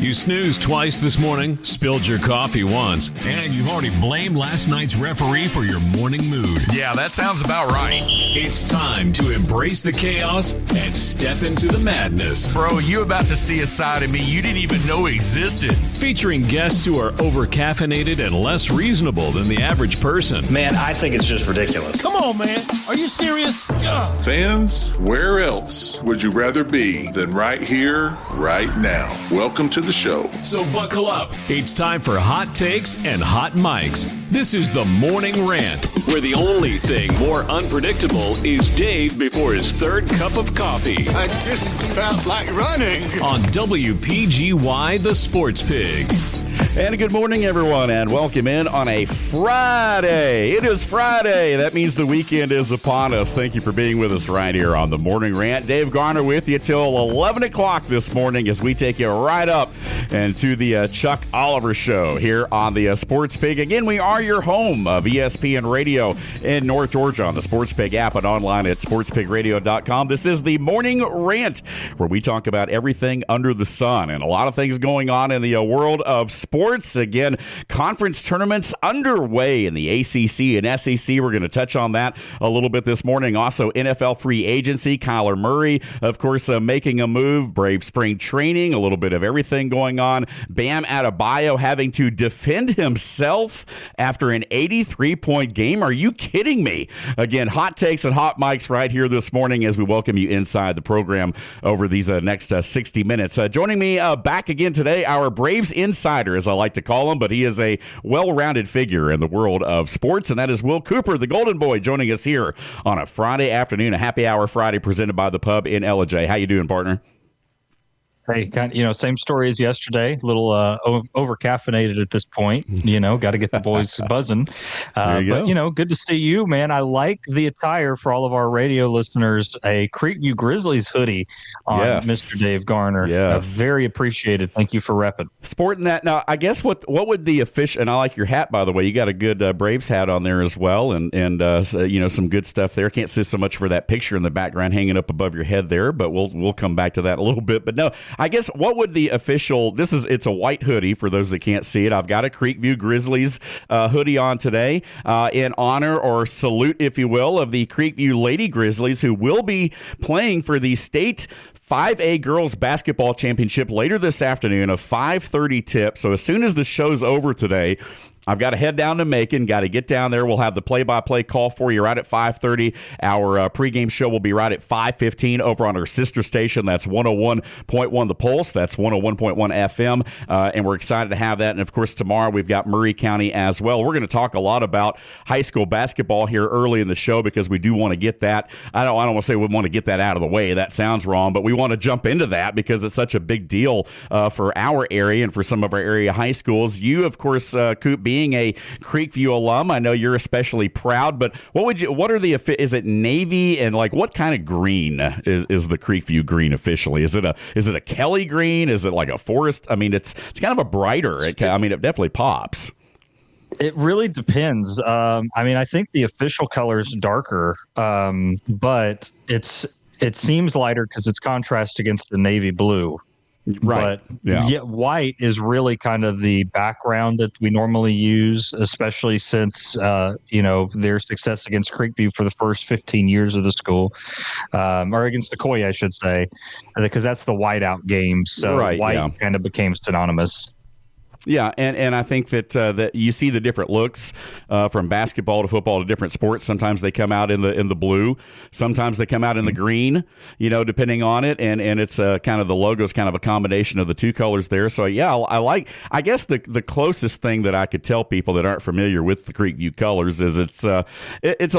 You snoozed twice this morning, spilled your coffee once, and you've already blamed last night's referee for your morning mood. Yeah, that sounds about right. It's time to embrace the chaos and step into the madness. Bro, you about to see a side of me you didn't even know existed. Featuring guests who are over-caffeinated and less reasonable than the average person. Man, I think it's just ridiculous. Come on, man. Are you serious? Ugh. Fans, where else would you rather be than right here, right now? Welcome to the show. So buckle up. It's time for hot takes and hot mics. This is the Morning Rant, where the only thing more unpredictable is Dave before his third cup of coffee. I just felt like running. On WPGY, the Sports Pig. And good morning, everyone, and welcome in on a Friday. It is Friday. That means the weekend is upon us. Thank you for being with us right here on the Morning Rant. Dave Garner with you till 11 o'clock this morning as we take you right up and to the Chuck Oliver Show here on the Sports Pig. Again, we are your home of ESPN Radio in North Georgia on the Sports Pig app and online at sportspigradio.com. This is the Morning Rant, where we talk about everything under the sun and a lot of things going on in the world of sports. Again, conference tournaments underway in the ACC and SEC. We're going to touch on that a little bit this morning. Also, NFL free agency, Kyler Murray, of course, making a move, Brave spring training, a little bit of everything going on. Bam Adebayo having to defend himself after an 83-point game. Are you kidding me? Again, hot takes and hot mics right here this morning as we welcome you inside the program over these next 60 minutes. Joining me back again today, our Braves insider, as I like to call him, but he is a well-rounded figure in the world of sports, and that is Will Cooper, the Golden Boy, joining us here on a Friday afternoon, a happy hour Friday presented by the Pub in LJ. How you doing, partner? Hey, same story as yesterday. A little over caffeinated at this point. Got to get the boys buzzing. But good to see you, man. I like the attire for all of our radio listeners. A Creekview Grizzlies hoodie on Mr. Dave Garner. Yes, very appreciated. Thank you for repping. Sporting that. Now, I guess what would the official? And I like your hat, by the way. You got a good Braves hat on there as well, and some good stuff there. Can't see so much for that picture in the background hanging up above your head there, but we'll come back to that in a little bit. But no. I guess what would the official, it's a white hoodie for those that can't see it. I've got a Creekview Grizzlies hoodie on today in honor or salute, if you will, of the Creekview Lady Grizzlies, who will be playing for the state 5A Girls Basketball Championship later this afternoon, a 5:30 tip. So as soon as the show's over today, I've got to head down to Macon, got to get down there. We'll have the play-by-play call for you right at 5:30. Our pregame show will be right at 5:15 over on our sister station. That's 101.1 The Pulse. That's 101.1 FM, and we're excited to have that. And, of course, tomorrow we've got Murray County as well. We're going to talk a lot about high school basketball here early in the show because we do want to get that. I don't want to say we want to get that out of the way. That sounds wrong, but we want to jump into that because it's such a big deal for our area and for some of our area high schools. You, of course, Coop, being a Creekview alum, I know you're especially proud, but is it navy and what kind of green is the Creekview green officially? Is it a Kelly green? Is it like a forest? I mean, it's kind of a brighter. It definitely pops. It really depends. I think the official color is darker, but it seems lighter because it's contrast against the navy blue. Right. But white is really kind of the background that we normally use, especially since, their success against Creekview for the first 15 years of the school, or against Sequoia, I should say, because that's the whiteout game. So white kind of became synonymous. Yeah, and I think that you see the different looks from basketball to football to different sports. Sometimes they come out in the blue, sometimes they come out in the green, depending on it. And it's kind of the logo is kind of a combination of the two colors there. So I guess the closest thing that I could tell people that aren't familiar with the Creekview colors is it's a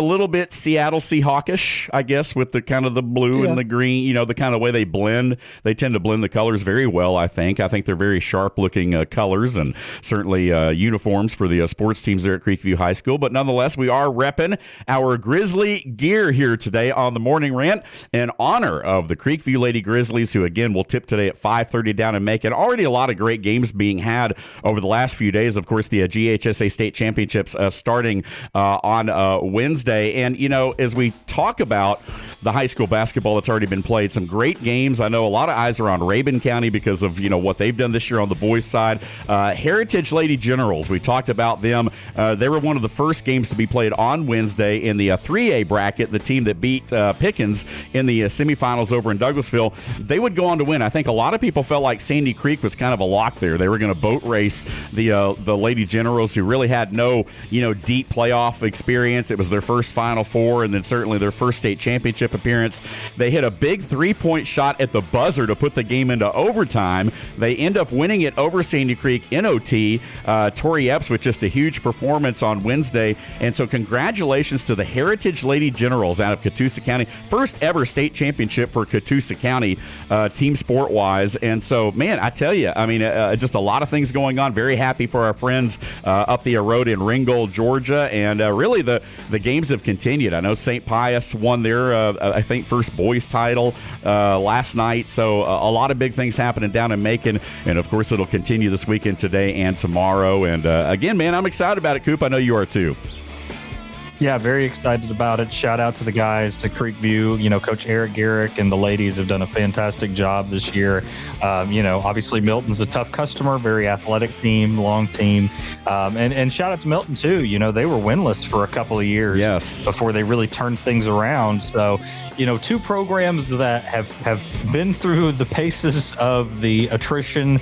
little bit Seattle Seahawkish, I guess, with the kind of the blue and the green. The kind of way they blend. They tend to blend the colors very well. I think they're very sharp looking colors. colors and certainly uniforms for the sports teams there at Creekview High School. But nonetheless, we are repping our Grizzly gear here today on the Morning Rant in honor of the Creekview Lady Grizzlies, who again will tip today at 5:30 down in Macon. Already a lot of great games being had over the last few days. Of course, the GHSA State Championships starting on Wednesday. And, you know, as we talk about the high school basketball that's already been played, some great games. I know a lot of eyes are on Rabun County because of, you know, what they've done this year on the boys' side. Heritage Lady Generals, we talked about them. They were one of the first games to be played on Wednesday in the 3A bracket, the team that beat Pickens in the semifinals over in Douglasville. They would go on to win. I think a lot of people felt like Sandy Creek was kind of a lock there. They were going to boat race the Lady Generals, who really had no, you know, deep playoff experience. It was their first Final Four and then certainly their first state championship appearance. They hit a big three-point shot at the buzzer to put the game into overtime. They end up winning it over Sandy Creek in OT. Tori Epps with just a huge performance on Wednesday. And so congratulations to the Heritage Lady Generals out of Catoosa County. First ever state championship for Catoosa County team sport-wise. And so, man, I tell you, I mean, just a lot of things going on. Very happy for our friends up the road in Ringgold, Georgia. And really the games have continued. I know St. Pius won their, I think, first boys title last night. So a lot of big things happening down in Macon. And, of course, it'll continue this weekend today and tomorrow. And, again, man, I'm excited about it, Coop. I know you are too. Yeah, very excited about it. Shout out to the guys, to Creekview. You know, Coach Eric Garrick and the ladies have done a fantastic job this year. You know, obviously Milton's a tough customer, very athletic team, long team. And shout out to Milton, too. You know, they were winless for a couple of years before they really turned things around. So, you know, two programs that have been through the paces of the attrition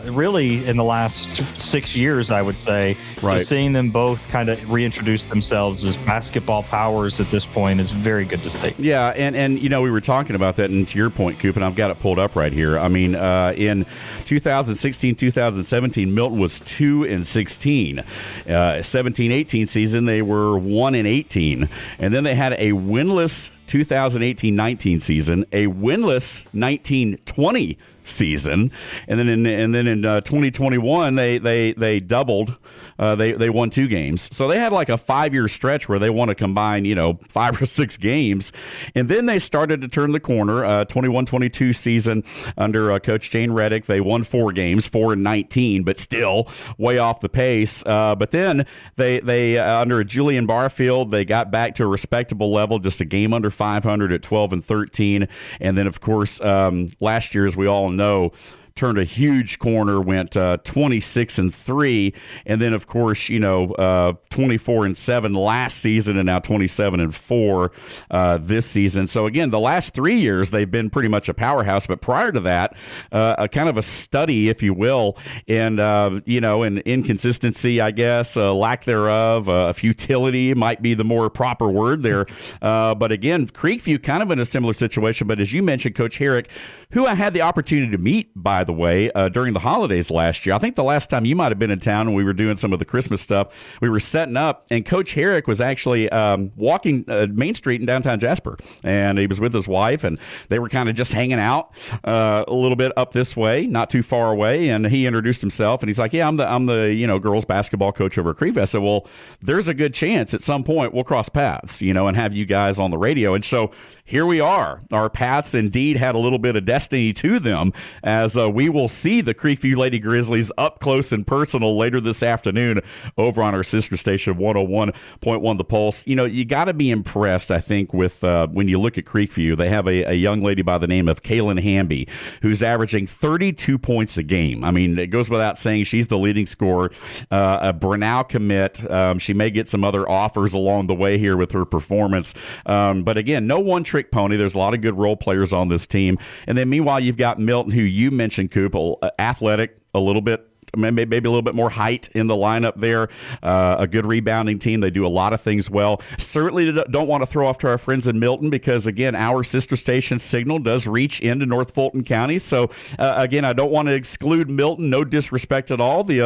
really in the last 6 years, I would say. Right. So seeing them both kind of reintroduce themselves as basketball powers at this point is very good to see. Yeah, and you know, we were talking about that, and to your point, Coop, and I've got it pulled up right here. I mean, in 2016, 2017, Milton was 2-16. 17-18 season, they were 1-18, and then they had a winless 2018-19 season, a winless 19-20 season, and then in 2021 they doubled. They won 2 games, so they had like a 5-year stretch where they won a combined 5 or 6 games, and then they started to turn the corner. 21-22 season under Coach Jane Reddick, they won 4 games, 4-19, but still way off the pace. But then they under Julian Barfield, they got back to a respectable level, just a game under 500 at 12-13, and then of course last year, as we all know, turned a huge corner, went 26-3, and then of course 24-7 last season, and now 27-4 this season. So again, the last 3 years they've been pretty much a powerhouse, but prior to that, a kind of a study, if you will, in in inconsistency, I guess, lack thereof, futility might be the more proper word there. But again, Creekview kind of in a similar situation. But as you mentioned, Coach Herrick, who I had the opportunity to meet, by the way, during the holidays last year. I think the last time you might have been in town and we were doing some of the Christmas stuff, we were setting up, and Coach Herrick was actually walking Main Street in downtown Jasper, and he was with his wife, and they were kind of just hanging out a little bit up this way, not too far away, and he introduced himself, and he's like, yeah, I'm the girls basketball coach over at Creekview. I said, well, there's a good chance at some point we'll cross paths, and have you guys on the radio. And so here we are. Our paths indeed had a little bit of destiny to them, as we will see the Creekview Lady Grizzlies up close and personal later this afternoon over on our sister station 101.1 The Pulse. You got to be impressed, I think, with when you look at Creekview. They have a young lady by the name of Kaylin Hamby, who's averaging 32 points a game. I mean, it goes without saying she's the leading scorer. A Brunel commit. She may get some other offers along the way here with her performance. But again, no one-trick pony. There's a lot of good role players on this team. And then meanwhile, you've got Milton, who you mentioned, Coop, athletic, a little bit, maybe a little bit more height in the lineup there. A good rebounding team. They do a lot of things well. Certainly don't want to throw off to our friends in Milton, because, again, our sister station Signal does reach into North Fulton County. So, again, I don't want to exclude Milton. No disrespect at all. The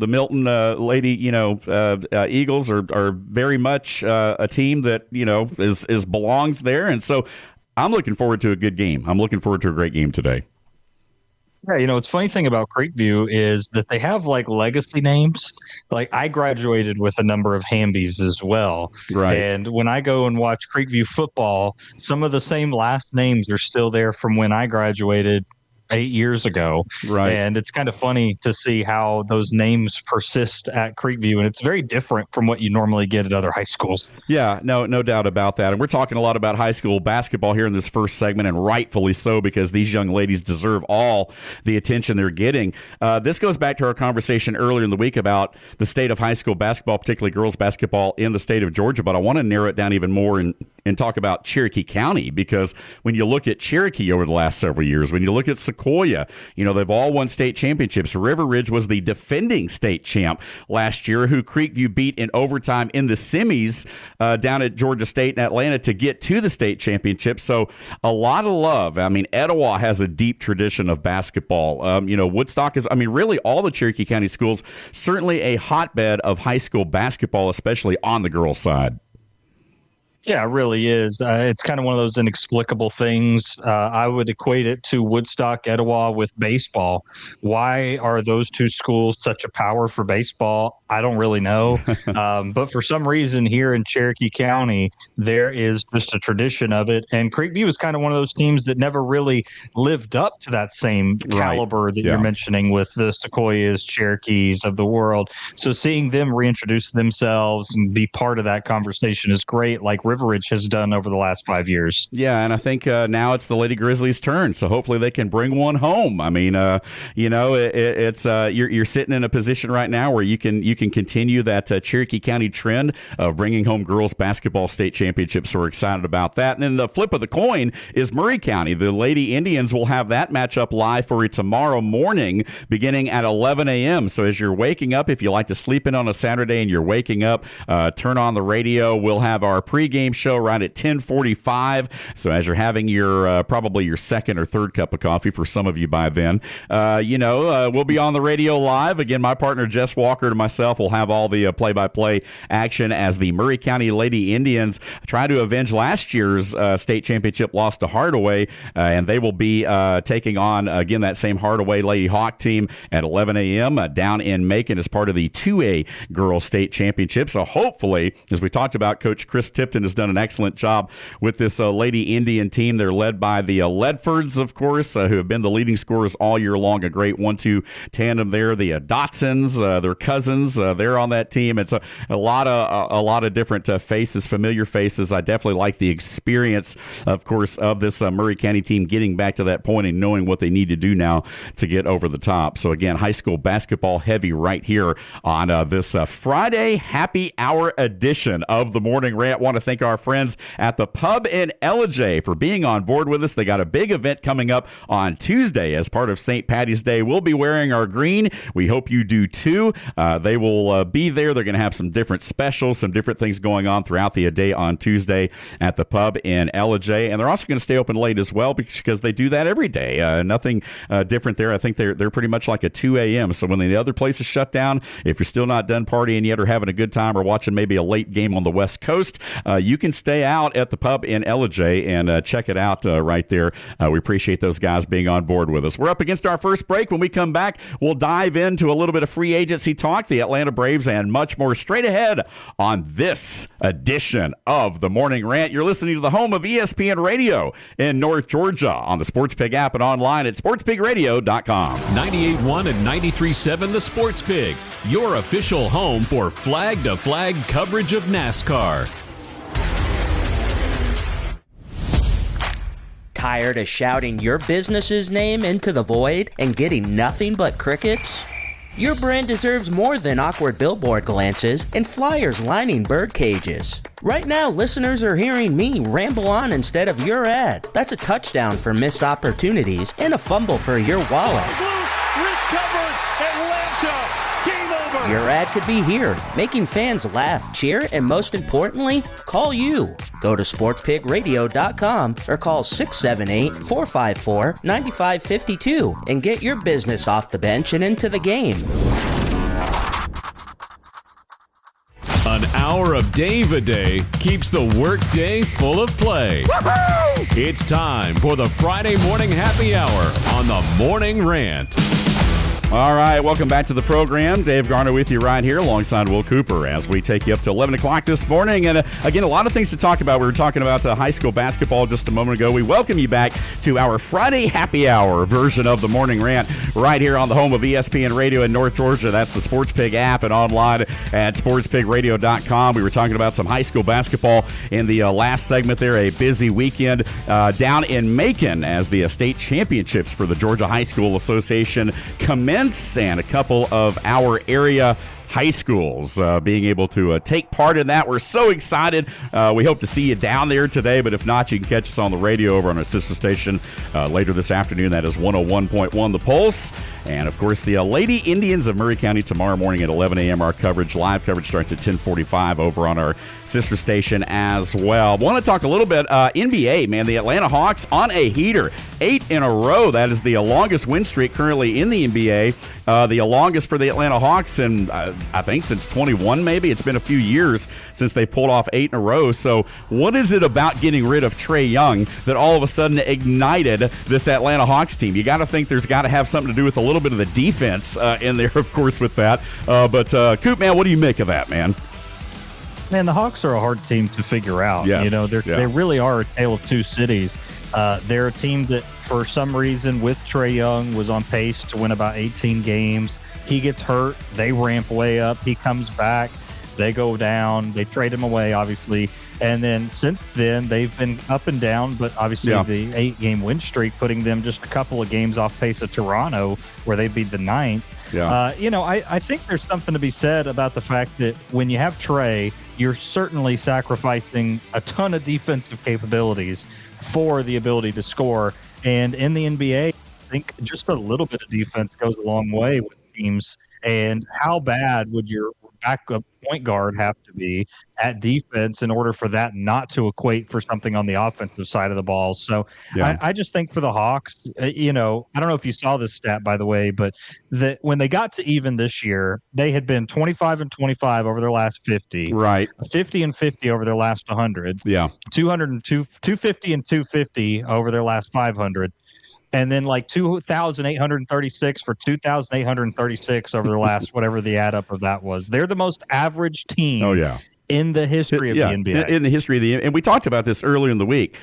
Milton Lady Eagles are very much a team that is belongs there, and so I'm looking forward to a good game. I'm looking forward to a great game today. Yeah, what's funny thing about Creekview is that they have like legacy names. Like I graduated with a number of Hambies as well. Right. And when I go and watch Creekview football, some of the same last names are still there from when I graduated 8 years ago. Right. And it's kind of funny to see how those names persist at Creekview. And it's very different from what you normally get at other high schools. Yeah, no doubt about that. And we're talking a lot about high school basketball here in this first segment, and rightfully so, because these young ladies deserve all the attention they're getting. This goes back to our conversation earlier in the week about the state of high school basketball, particularly girls basketball in the state of Georgia. But I want to narrow it down even more and talk about Cherokee County, because when you look at Cherokee over the last several years, when you look at Sequoia, they've all won state championships. River Ridge was the defending state champ last year, who Creekview beat in overtime in the semis down at Georgia State and Atlanta to get to the state championship. So a lot of love. I mean, Etowah has a deep tradition of basketball. Woodstock is, really all the Cherokee County schools, certainly a hotbed of high school basketball, especially on the girls' side. Yeah, it really is. It's kind of one of those inexplicable things. I would equate it to Woodstock, Etowah with baseball. Why are those two schools such a power for baseball? I don't really know. But for some reason here in Cherokee County, there is just a tradition of it. And Creekview is kind of one of those teams that never really lived up to that same caliber that you're mentioning with the Sequoias, Cherokees of the world. So seeing them reintroduce themselves and be part of that conversation is great, like River Ridge has done over the last 5 years. Yeah, and I think now it's the Lady Grizzlies' turn, so hopefully they can bring one home. I mean, it's you're sitting in a position right now where you can continue that Cherokee County trend of bringing home girls basketball state championships. So we're excited about that. And then the flip of the coin is Murray County. The Lady Indians will have that matchup live for you tomorrow morning, beginning at 11 a.m. So as you're waking up, if you like to sleep in on a Saturday and you're waking up, turn on the radio. We'll have our pregame show right at 10:45. So as you're having your probably your second or third cup of coffee for some of you by then, we'll be on the radio live. Again, my partner Jess Walker and myself will have all the play-by-play action as the Murray County Lady Indians try to avenge last year's state championship loss to Hardaway, and they will be taking on, again, that same Hardaway Lady Hawk team at 11 a.m. Down in Macon as part of the 2A Girls State Championship. So hopefully, as we talked about, Coach Chris Tipton has done an excellent job with this Lady Indian team. They're led by the Ledfords, of course, who have been the leading scorers all year long. A great 1-2 tandem there. The Dotsons, their cousins, they're on that team. It's a lot of different faces, familiar faces. I definitely like the experience, of course, of this Murray County team getting back to that point and knowing what they need to do now to get over the top. So again, high school basketball heavy right here on this Friday happy hour edition of the Morning Rant. Want to thank our friends at the Pub in Ellijay for being on board with us. They got a big event coming up on Tuesday as part of St. Patty's Day. We'll be wearing our green. We hope you do too. They will be there. They're going to have some different specials, some different things going on throughout the day on Tuesday at the Pub in Ellijay. And they're also going to stay open late as well because they do that every day. Nothing different there. I think they're pretty much like a 2 a.m. So when the other place is shut down, if you're still not done partying yet or having a good time or watching maybe a late game on the West Coast, you can stay out at the Pub in Ellijay and check it out right there. We appreciate those guys being on board with us. We're up against our first break. When we come back, we'll dive into a little bit of free agency talk, the Atlanta Braves, and much more straight ahead on this edition of the Morning Rant. You're listening to the home of ESPN Radio in North Georgia on the Sports Pig app and online at sportspigradio.com. 98.1 and 93.7 The Sports Pig, your official home for flag-to-flag coverage of NASCAR. Tired of shouting your business's name into the void and getting nothing but crickets? Your brand deserves more than awkward billboard glances and flyers lining bird cages. Right now, listeners are hearing me ramble on instead of your ad. That's a touchdown for missed opportunities and a fumble for your wallet. Recovered, Atlanta. Game over. Your ad could be here, making fans laugh, cheer, and most importantly, call you. Go to sportspigradio.com or call 678-454-9552 and get your business off the bench and into the game. An hour hour of Dave a Day keeps the workday full of play. Woo-hoo! It's time for the Friday morning happy hour on the Morning Rant. All right, welcome back to the program. Dave Garner with you right here alongside Will Cooper as we take you up to 11 o'clock this morning. And again, a lot of things to talk about. We were talking about high school basketball just a moment ago. We welcome you back to our Friday happy hour version of the Morning Rant right here on the home of ESPN Radio in North Georgia. That's the Sports Pig app and online at sportspigradio.com. We were talking about some high school basketball in the last segment there. A busy weekend down in Macon as the state championships for the Georgia High School Association commence. And a couple of our area high schools being able to take part in that. We're so excited. We hope to see you down there today, but if not, you can catch us on the radio over on our sister station later this afternoon. That is 101.1 The Pulse. And, of course, the Lady Indians of Murray County tomorrow morning at 11 a.m. Our live coverage starts at 10:45 over on our sister station as well. Want to talk a little bit NBA, man. The Atlanta Hawks on a heater. 8 in a row. That is the longest win streak currently in the NBA. The longest for the Atlanta Hawks in, I think, since 21 maybe. It's been a few years since they've pulled off 8 in a row. So what is it about getting rid of Trae Young that all of a sudden ignited this Atlanta Hawks team? You got to think there's got to have something to do with a little bit of the defense in there, of course, with that. But Coop, man, what do you make of that, man? Man, the Hawks are a hard team to figure out. Yes. They really are a tale of two cities. They're a team that, for some reason, with Trae Young, was on pace to win about 18 games. He gets hurt. They ramp way up. He comes back. They go down. They trade him away, obviously. And then since then, they've been up and down, but obviously the 8-game win streak putting them just a couple of games off pace of Toronto, where they beat the 9th. Yeah. I think there's something to be said about the fact that when you have Trae, you're certainly sacrificing a ton of defensive capabilities for the ability to score. And in the NBA, I think just a little bit of defense goes a long way with teams. And how bad would your backup point guard have to be at defense in order for that not to equate for something on the offensive side of the ball? So I just think for the Hawks, I don't know if you saw this stat, by the way, but that when they got to even this year, they had been 25 and 25 over their last 50, right? 50 and 50 over their last 100, 250 and 250 over their last 500. And then like 2,836 for 2,836 over the last, whatever the add up of that was. They're the most average team in the history of the NBA. In the history of the, and we talked about this earlier in the week.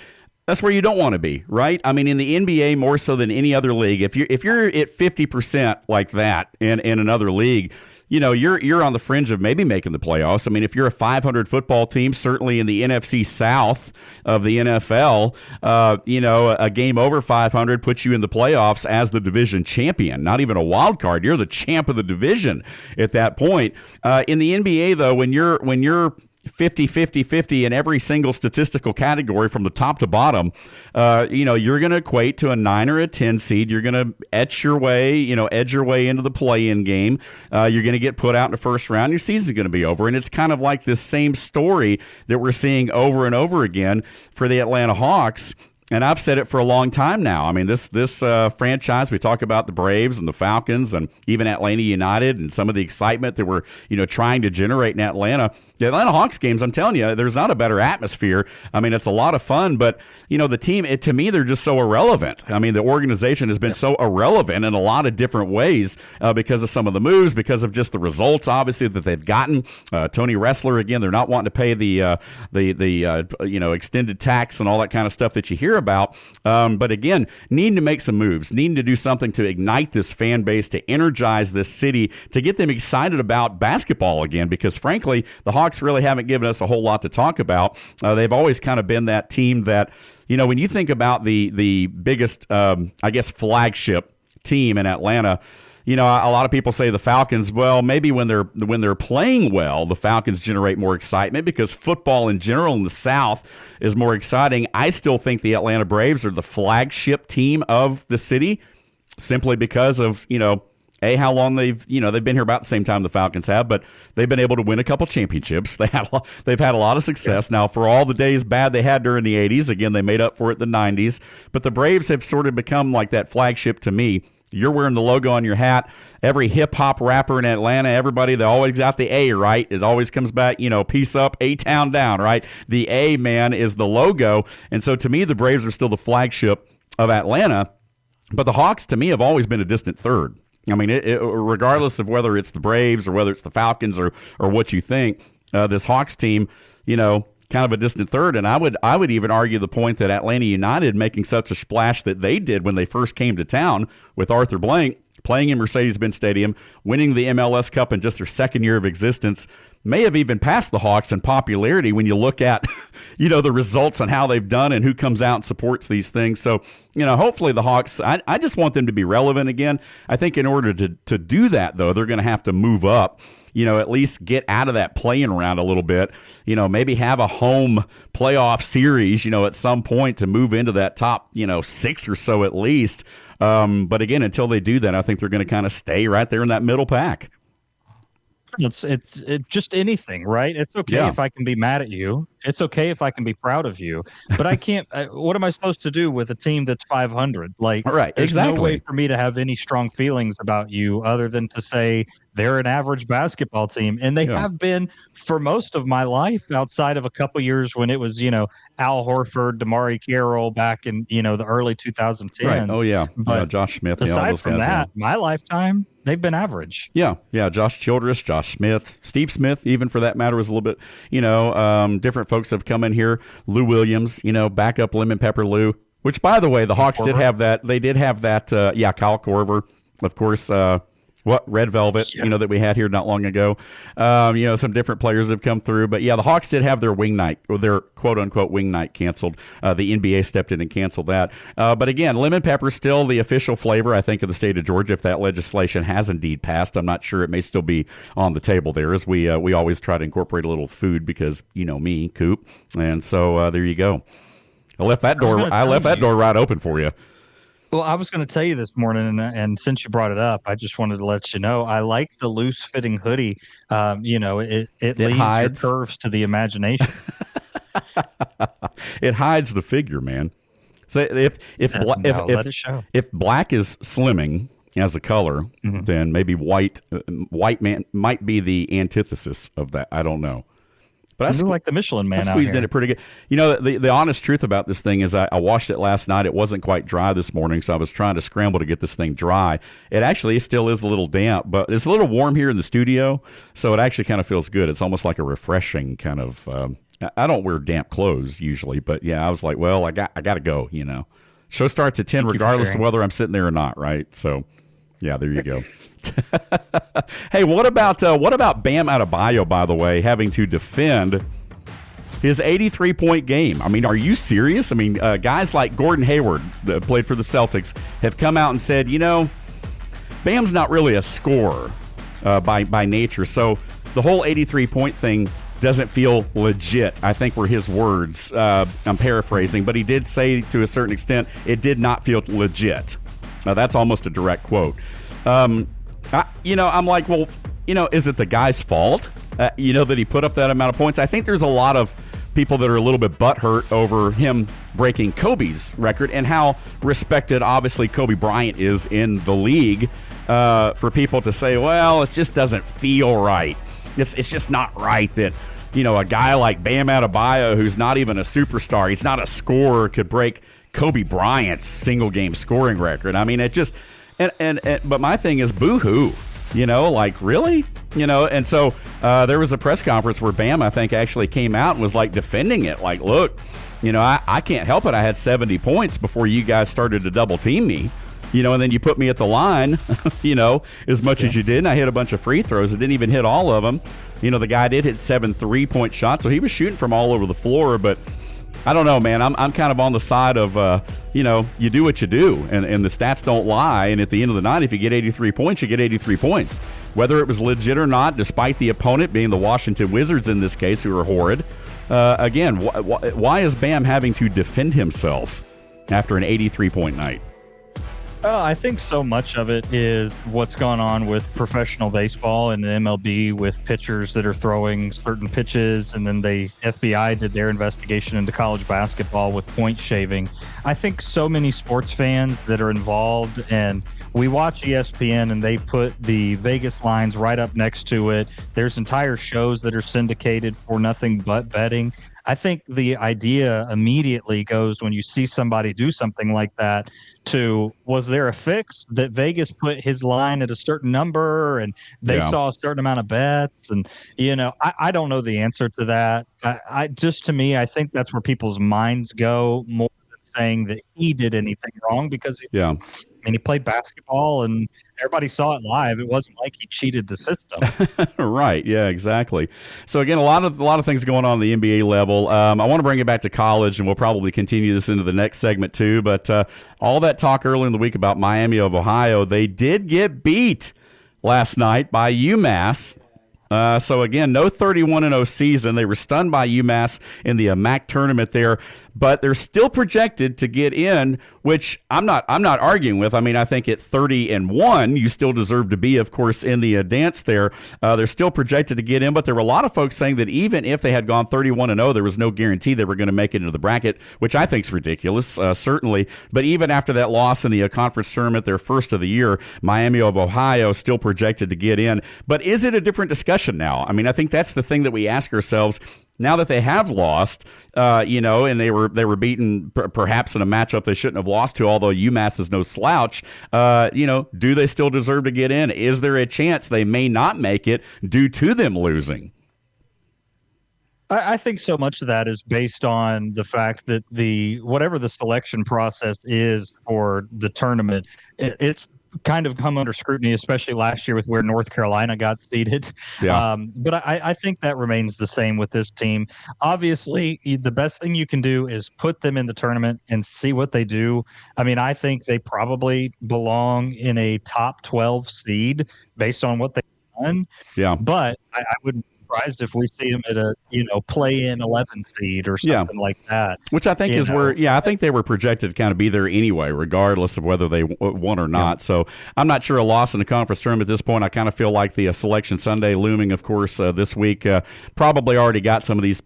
That's where you don't want to be, right? I mean, in the NBA more so than any other league, if you're at 50% like that in another league, you're on the fringe of maybe making the playoffs. I mean, if you're a 500 football team, certainly in the NFC South of the NFL, a game over 500 puts you in the playoffs as the division champion, not even a wild card. You're the champ of the division at that point. In the NBA, though, when you're 50 in every single statistical category from the top to bottom, you're going to equate to a 9 or a 10 seed. You're going to edge your way into the play-in game. You're going to get put out in the first round. Your season's going to be over. And it's kind of like this same story that we're seeing over and over again for the Atlanta Hawks. And I've said it for a long time now. I mean, this franchise, we talk about the Braves and the Falcons and even Atlanta United and some of the excitement that we're, trying to generate in Atlanta. The Atlanta Hawks games, I'm telling you, there's not a better atmosphere. I mean, it's a lot of fun, but, the team, to me, they're just so irrelevant. I mean, the organization has been so irrelevant in a lot of different ways because of some of the moves, because of just the results, obviously, that they've gotten. Tony Ressler, again, they're not wanting to pay the extended tax and all that kind of stuff that you hear about. But again, needing to make some moves, needing to do something to ignite this fan base, to energize this city, to get them excited about basketball again, because frankly, the Hawks really haven't given us a whole lot to talk about. They've always kind of been that team that, when you think about the biggest, flagship team in Atlanta, a lot of people say the Falcons. Well, maybe when they're playing well, the Falcons generate more excitement because football in general in the South is more exciting. I still think the Atlanta Braves are the flagship team of the city, simply because of how long they've been here about the same time the Falcons have, but they've been able to win a couple championships. They've had a lot of success. Now, for all the days bad they had during the 80s, again, they made up for it in the 90s. But the Braves have sort of become like that flagship to me. You're wearing the logo on your hat. Every hip-hop rapper in Atlanta, everybody, they always got the A, right? It always comes back, peace up, A-town down, right? The A, man, is the logo. And so to me, the Braves are still the flagship of Atlanta. But the Hawks, to me, have always been a distant third. I mean, regardless of whether it's the Braves or whether it's the Falcons or what you think, this Hawks team, kind of a distant third. And I would even argue the point that Atlanta United making such a splash that they did when they first came to town with Arthur Blank, playing in Mercedes-Benz Stadium, winning the MLS Cup in just their second year of existence, may have even passed the Hawks in popularity when you look at, the results and how they've done and who comes out and supports these things. So, hopefully the Hawks, I just want them to be relevant again. I think in order to do that, though, they're going to have to move up, at least get out of that playing round a little bit, maybe have a home playoff series, at some point to move into that top, 6 or so at least. But again, until they do that, I think they're going to kind of stay right there in that middle pack. It's just anything, right? It's okay if I can be mad at you. It's okay if I can be proud of you. But I can't. What am I supposed to do with a team that's 500? Right, there's exactly. no way for me to have any strong feelings about you other than to say they're an average basketball team, and they have been for most of my life, outside of a couple years when it was Al Horford, Damari Carroll back in the early 2010s. Right. Oh yeah, but Josh Smith. Aside from that, my lifetime, they've been average. Yeah. Josh Childress, Josh Smith, Steve Smith, even for that matter, was a little bit. Different folks have come in here. Lou Williams, backup Lemon Pepper Lou. Which, by the way, the Hawks did have that. They did have that. Kyle Korver, of course. Red Velvet, that we had here not long ago. Some different players have come through. But, the Hawks did have their wing night, or their quote-unquote wing night canceled. The NBA stepped in and canceled that. But, again, lemon pepper is still the official flavor, I think, of the state of Georgia. If that legislation has indeed passed, I'm not sure. It may still be on the table there, as we always try to incorporate a little food because, me, Coop. And so there you go. I left that door right open for you. Well, I was going to tell you this morning, and since you brought it up, I just wanted to let you know I like the loose-fitting hoodie. It leaves hides your curves to the imagination. It hides the figure, man. So if black is slimming as a color, then maybe white man might be the antithesis of that. I don't know. But I like the Michelin Man. I squeezed in it pretty good. The honest truth about this thing is I washed it last night. It wasn't quite dry this morning, so I was trying to scramble to get this thing dry. It actually still is a little damp, but it's a little warm here in the studio, so it actually kind of feels good. It's almost like a refreshing kind of I don't wear damp clothes usually, but yeah, I was like, well, I got to go, Show starts at 10 regardless of whether I'm sitting there or not, right? So, yeah, there you go. Hey, what about Bam Adebayo, by the way, having to defend his 83-point game? I mean, are you serious? I mean, guys like Gordon Hayward, that played for the Celtics, have come out and said, Bam's not really a scorer by nature, so the whole 83-point thing doesn't feel legit, I think were his words. I'm paraphrasing, but he did say to a certain extent it did not feel legit. That's almost a direct quote. I'm like, well, is it the guy's fault, that he put up that amount of points? I think there's a lot of people that are a little bit butthurt over him breaking Kobe's record and how respected, obviously, Kobe Bryant is in the league. For people to say, well, it just doesn't feel right. It's just not right that, a guy like Bam Adebayo, who's not even a superstar, he's not a scorer, could break Kobe Bryant's single-game scoring record. I mean, it just... But my thing is, boo-hoo, really? And so there was a press conference where Bam, I think, actually came out and was like defending it. Like, look, I can't help it. I had 70 points before you guys started to double team me, and then you put me at the line, as much as you did. And I hit a bunch of free throws. I didn't even hit all of them. The guy did hit 7 3-point shots. So he was shooting from all over the floor, but I don't know, man. I'm kind of on the side of, you do what you do, and the stats don't lie. And at the end of the night, if you get 83 points, you get 83 points. Whether it was legit or not, despite the opponent being the Washington Wizards in this case, who are horrid. Again, why is Bam having to defend himself after an 83-point night? I think so much of it is what's gone on with professional baseball and the MLB with pitchers that are throwing certain pitches, and then the FBI did their investigation into college basketball with point shaving. I think so many sports fans that are involved, and we watch ESPN and they put the Vegas lines right up next to it. There's entire shows that are syndicated for nothing but betting. I think the idea immediately goes when you see somebody do something like that to, was there a fix that Vegas put his line at a certain number and they saw a certain amount of bets? And, I don't know the answer to that. To me, I think that's where people's minds go more than saying that he did anything wrong, because he played basketball and everybody saw it live. It wasn't like he cheated the system. Right. Yeah, exactly. So again, a lot of things going on the NBA level. I want to bring it back to college, and we'll probably continue this into the next segment too. But all that talk earlier in the week about Miami of Ohio, they did get beat last night by UMass. So again, no 31-0 season. They were stunned by UMass in the MAC tournament there, but they're still projected to get in, which I'm not arguing with. I mean, I think at 30-1, you still deserve to be, of course, in the dance there. They're still projected to get in, but there were a lot of folks saying that even if they had gone 31-0, there was no guarantee they were going to make it into the bracket, which I think is ridiculous, certainly. But even after that loss in the conference tournament, their first of the year, Miami of Ohio still projected to get in. But is it a different discussion now? I mean, I think that's the thing that we ask ourselves. Now that they have lost, and they were beaten perhaps in a matchup they shouldn't have lost to, although UMass is no slouch, do they still deserve to get in? Is there a chance they may not make it due to them losing? I think so much of that is based on the fact that whatever the selection process is for the tournament, it's kind of come under scrutiny, especially last year with where North Carolina got seeded. Yeah. But I think that remains the same with this team. Obviously, the best thing you can do is put them in the tournament and see what they do. I mean, I think they probably belong in a top 12 seed based on what they've done. Yeah. But I wouldn't be surprised if we see them at a play-in 11 seed or something like that. Which I think is where, I think they were projected to kind of be there anyway, regardless of whether they won or not. Yeah. So I'm not sure a loss in the conference tournament at this point. I kind of feel like the Selection Sunday looming, of course, this week probably already got some of these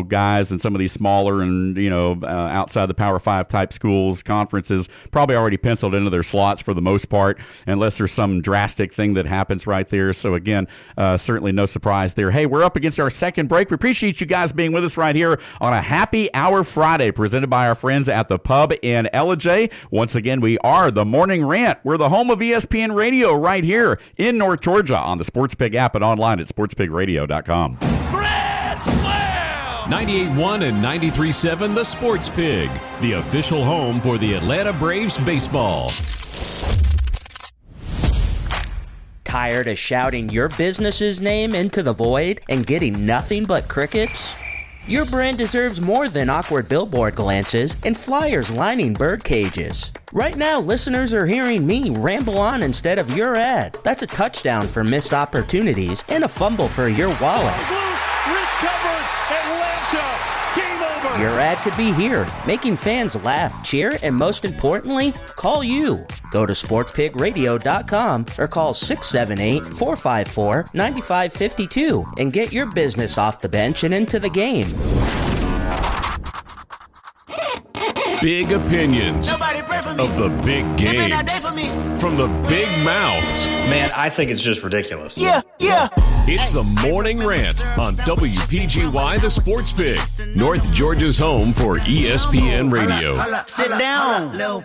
guys and some of these smaller and outside the Power 5 type schools, conferences probably already penciled into their slots for the most part, unless there's some drastic thing that happens right there. So again, certainly no surprise there. Hey, we're up against our second break. We appreciate you guys being with us right here on a Happy Hour Friday presented by our friends at the Pub in Ellijay. Once again, we are the Morning Rant. We're the home of ESPN Radio right here in North Georgia on the Sports Pig app and online at sportspigradio.com. 98.1 and 93.7 The Sports Pig, the official home for the Atlanta Braves baseball. Tired of shouting your business's name into the void and getting nothing but crickets? Your brand deserves more than awkward billboard glances and flyers lining bird cages. Right now, listeners are hearing me ramble on instead of your ad. That's a touchdown for missed opportunities and a fumble for your wallet. Recovered, Atlanta, game over. Your ad could be here, making fans laugh, cheer, and most importantly, call you. Go to sportspigradio.com or call 678-454-9552 and get your business off the bench and into the game. Big opinions of the big games from the big mouths. Man, I think it's just ridiculous. Yeah. It's the Morning Rant on WPGY The Sports Pig, North Georgia's home for ESPN Radio. Sit down. And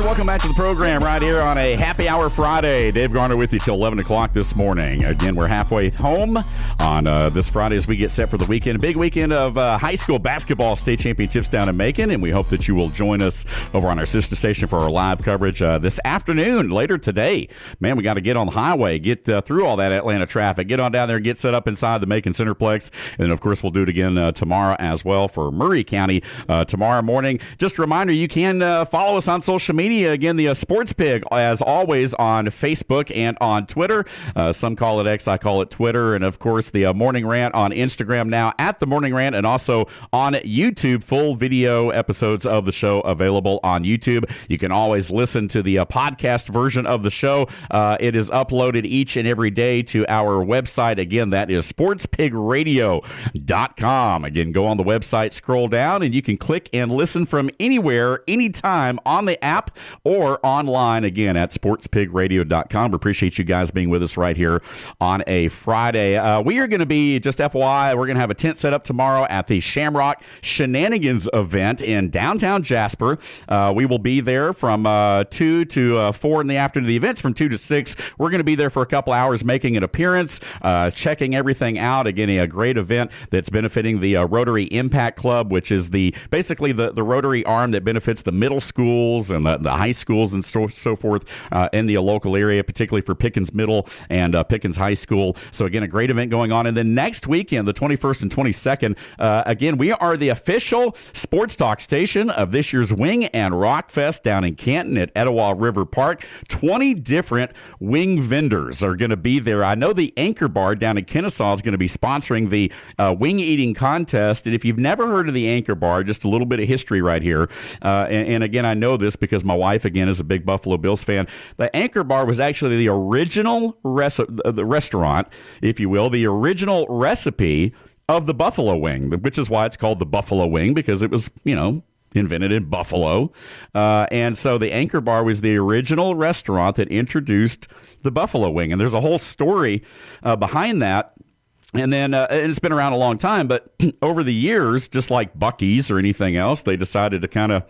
welcome back to the program right here on a Happy Hour Friday. Dave Garner with you till 11 o'clock this morning. Again, we're halfway home on this Friday as we get set for the weekend. A big weekend of high school basketball state championships down in Macon, and we hope that you will join us over on our sister station for our live coverage this this afternoon, later today. Man, we got to get on the highway, get through all that Atlanta traffic, get on down there and get set up inside the Macon Centerplex. And then, of course, we'll do it again tomorrow as well for Murray County tomorrow morning. Just a reminder, you can follow us on social media. Again, the Sports Pig, as always, on Facebook and on Twitter. Some call it X, I call it Twitter. And, of course, the Morning Rant on Instagram now at the Morning Rant, and also on YouTube. Full video episodes of the show available on YouTube. You can always listen to the podcast version of the show. It is uploaded each and every day to our website. Again, that is sportspigradio.com. Again, go on the website, scroll down, and you can click and listen from anywhere, anytime on the app or online, again, at sportspigradio.com. We appreciate you guys being with us right here on a Friday. We are going to be, just FYI, we're going to have a tent set up tomorrow at the Shamrock Shenanigans event in downtown Jasper. We will be there from 2 to 4 in the afternoon. The event's from 2 to 6. We're going to be there for a couple hours making an appearance, checking everything out. Again, a great event that's benefiting the Rotary Impact Club, which is basically the Rotary arm that benefits the middle schools and the high schools and so forth in the local area, particularly for Pickens Middle and Pickens High School. So again, a great event going on. And then next weekend, the 21st and 22nd, again, we are the official sports talk station of this year's Wing and Rock Fest down in Canton at Etowah River Park. 20 different wing vendors are going to be there. I know the Anchor Bar down in Kennesaw is going to be sponsoring the wing eating contest. And if you've never heard of the Anchor Bar, just a little bit of history right here. And again, I know this because my wife, again, is a big Buffalo Bills fan. The Anchor Bar was actually the original the restaurant, if you will, the original recipe of the buffalo wing, which is why it's called the Buffalo Wing, because it was, invented in Buffalo. And so the Anchor Bar was the original restaurant that introduced the buffalo wing. And there's a whole story behind that. And then and it's been around a long time, but over the years, just like Buc-ee's or anything else, they decided to kind of,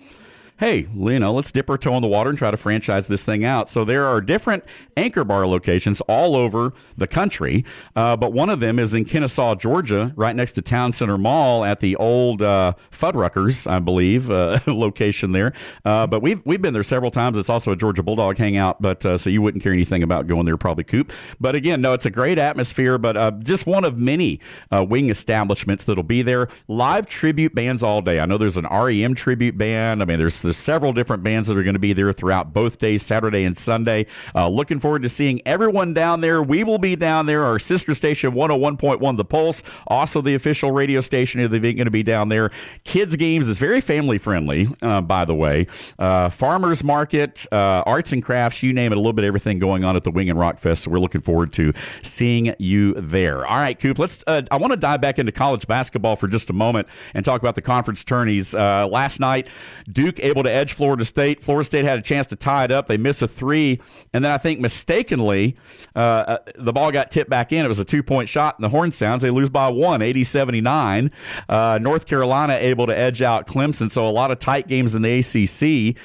hey, let's dip our toe in the water and try to franchise this thing out. So there are different Anchor Bar locations all over the country, but one of them is in Kennesaw, Georgia, right next to Town Center Mall at the old Fuddruckers, I believe, location there. But we've been there several times. It's also a Georgia Bulldog hangout, but so you wouldn't care anything about going there, probably, Coop. But again, no, it's a great atmosphere, but just one of many wing establishments that'll be there. Live tribute bands all day. I know there's an REM tribute band. I mean, there's several different bands that are going to be there throughout both days, Saturday and Sunday. Looking forward to seeing everyone down there. We will be down there. Our sister station, 101.1 The Pulse, also the official radio station of the event, going to be down there. Kids Games is very family friendly, by the way. Farmers Market, arts and crafts, you name it, a little bit of everything going on at the Wing and Rock Fest. So we're looking forward to seeing you there. All right, Coop, I want to dive back into college basketball for just a moment and talk about the conference tourneys. Last night, Duke able to edge Florida State. Florida State had a chance to tie it up. They miss a three, and then I think mistakenly the ball got tipped back in. It was a 2-point shot, and the horn sounds. They lose by 1, 80-79. North Carolina able to edge out Clemson, so a lot of tight games in the ACC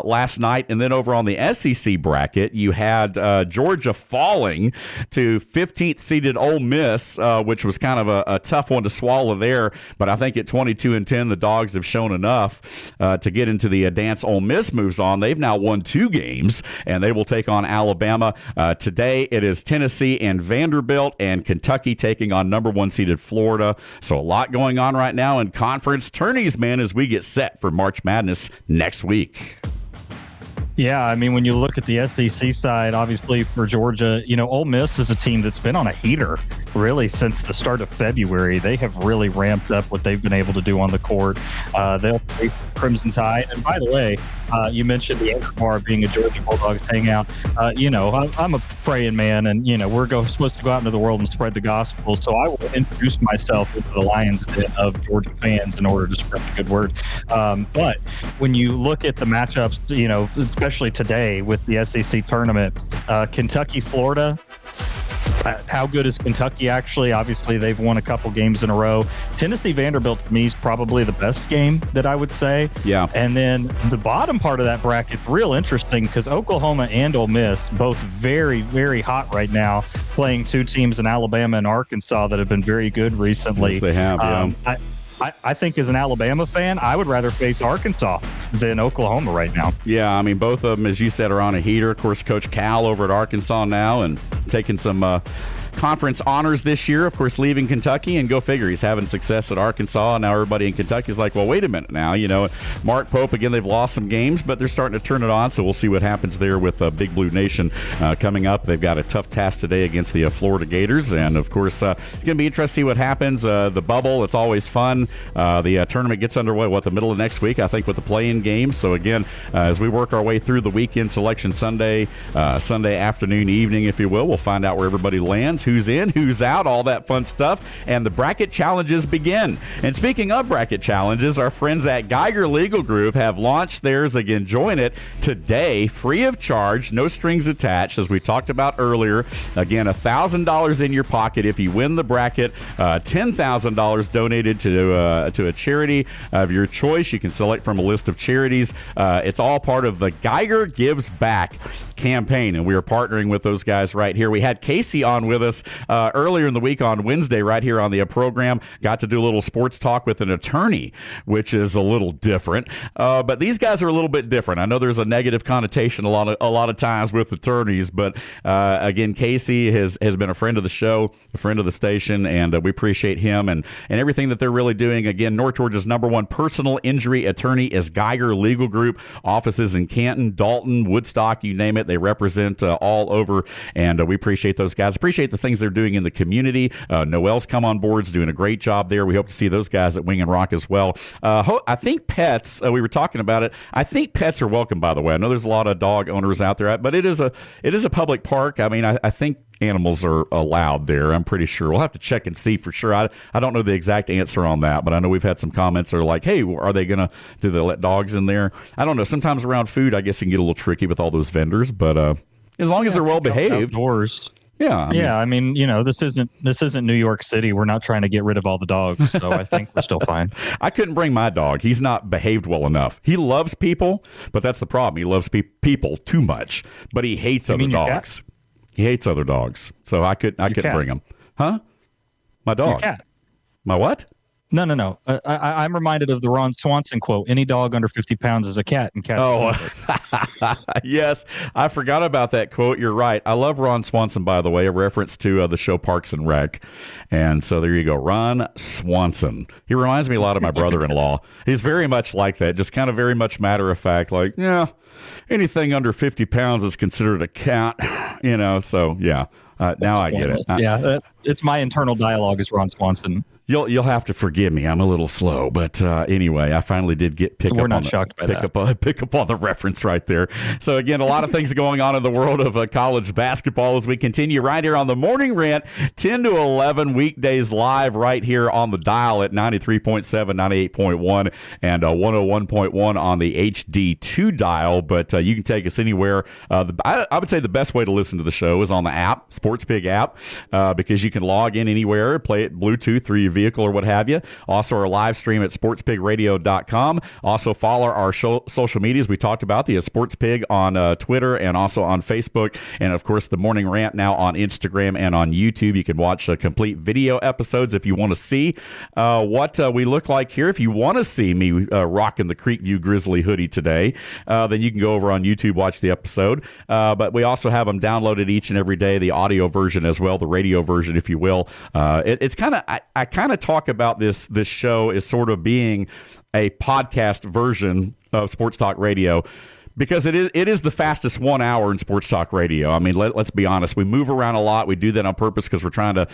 last night. And then over on the SEC bracket, you had Georgia falling to 15th seeded Ole Miss, which was kind of a tough one to swallow there. But I think at 22-10, the Dogs have shown enough to get into the dance. Ole Miss moves on. They've now won 2 games, and they will take on Alabama. Today it is Tennessee and Vanderbilt, and Kentucky taking on number 1 seeded Florida. So a lot going on right now in conference tourneys, man, as we get set for March Madness next week. Yeah, I mean, when you look at the SEC side, obviously for Georgia, Ole Miss is a team that's been on a heater really since the start of February. They have really ramped up what they've been able to do on the court. They'll play Crimson Tide. And by the way, you mentioned the Anchor Bar being a Georgia Bulldogs hangout. I'm a praying man, and, we're supposed to go out into the world and spread the gospel. So I will introduce myself into the Lions Den of Georgia fans in order to spread the good word. But when you look at the matchups, especially today with the SEC tournament, Kentucky, Florida. How good is Kentucky actually? Obviously, they've won a couple games in a row. Tennessee Vanderbilt to me is probably the best game that I would say. Yeah. And then the bottom part of that bracket, real interesting because Oklahoma and Ole Miss both very, very hot right now, playing 2 teams in Alabama and Arkansas that have been very good recently. Yes, they have. Yeah. I think as an Alabama fan, I would rather face Arkansas than Oklahoma right now. Yeah, I mean, both of them, as you said, are on a heater. Of course, Coach Cal over at Arkansas now and taking some conference honors this year, of course, leaving Kentucky, and go figure, he's having success at Arkansas, and now everybody in Kentucky is like, well, wait a minute now, Mark Pope, again, they've lost some games, but they're starting to turn it on, so we'll see what happens there with Big Blue Nation coming up. They've got a tough task today against the Florida Gators, and of course, it's going to be interesting to see what happens. The bubble, it's always fun. The tournament gets underway, the middle of next week, I think, with the play-in games. So again, as we work our way through the weekend selection Sunday afternoon, evening, if you will, we'll find out where everybody lands, who's in, who's out, all that fun stuff, and the bracket challenges begin. And speaking of bracket challenges, our friends at Geiger Legal Group have launched theirs again. Join it today, free of charge, no strings attached, as we talked about earlier. Again, $1,000 in your pocket if you win the bracket, $10,000 donated to a charity of your choice. You can select from a list of charities. It's all part of the Geiger Gives Back campaign, and we are partnering with those guys right here. We had Casey on with us earlier in the week on Wednesday right here on the program. Got to do a little sports talk with an attorney, which is a little different, but these guys are a little bit different. I know there's a negative connotation a lot of times with attorneys, but again, Casey has been a friend of the show, a friend of the station, and we appreciate him and everything that they're really doing. Again, North Georgia's #1 personal injury attorney is Geiger Legal Group. Offices in Canton, Dalton, Woodstock, you name it. They represent all over, and we appreciate those guys. Appreciate the things they're doing in the community. Noel's come on board, is doing a great job there. We hope to see those guys at Wing and Rock as well. I think pets, we were talking about it, I think pets are welcome, by the way. I know there's a lot of dog owners out there, but it is a public park. I mean, I think animals are allowed there. I'm pretty sure. We'll have to check and see for sure. I don't know the exact answer on that, but I know we've had some comments that are like, hey, are they going to, do they let dogs in there? I don't know. Sometimes around food, I guess it can get a little tricky with all those vendors, but as long as they're well behaved. Outdoors. Yeah. I mean, this isn't New York City. We're not trying to get rid of all the dogs, so I think we're still fine. I couldn't bring my dog. He's not behaved well enough. He loves people, but that's the problem. He loves people too much, but he hates other dogs. He hates other dogs, so I couldn't bring him. Huh? My dog. Your cat. My what? No. I'm reminded of the Ron Swanson quote: "Any dog under 50 pounds is a cat." And cats. Oh, yes, I forgot about that quote. You're right. I love Ron Swanson, by the way, a reference to the show Parks and Rec. And so there you go, Ron Swanson. He reminds me a lot of my brother-in-law. He's very much like that, just kind of very much matter of fact, like, yeah, anything under 50 pounds is considered a cat, so yeah. Now I get it. It's my internal dialogue is Ron Swanson. You'll have to forgive me. I'm a little slow, but anyway, I finally did pick up on the reference right there. So again, a lot of things going on in the world of college basketball as we continue right here on the Morning Rant, 10 to 11 weekdays live right here on the dial at 93.7, 98.1, and 101.1 on the HD2 dial. But you can take us anywhere. I would say the best way to listen to the show is on the app, SportsPig app, because you can log in anywhere, play it Bluetooth through your vehicle or what have you. Also, our live stream at sportspigradio.com. Also, follow our social medias. We talked about the SportsPig on Twitter and also on Facebook. And, of course, the Morning Rant now on Instagram and on YouTube. You can watch complete video episodes if you want to see what we look like here. If you want to see me rocking the Creekview Grizzly hoodie today, then you can go over on YouTube, watch the episode. But we also have them downloaded each and every day, the audio version as well, the radio version, if you will. It's kind of, I kind of talk about this show as sort of being a podcast version of Sports Talk Radio, because it is the fastest 1 hour in sports talk radio. I mean, let's be honest. We move around a lot. We do that on purpose because we're trying to,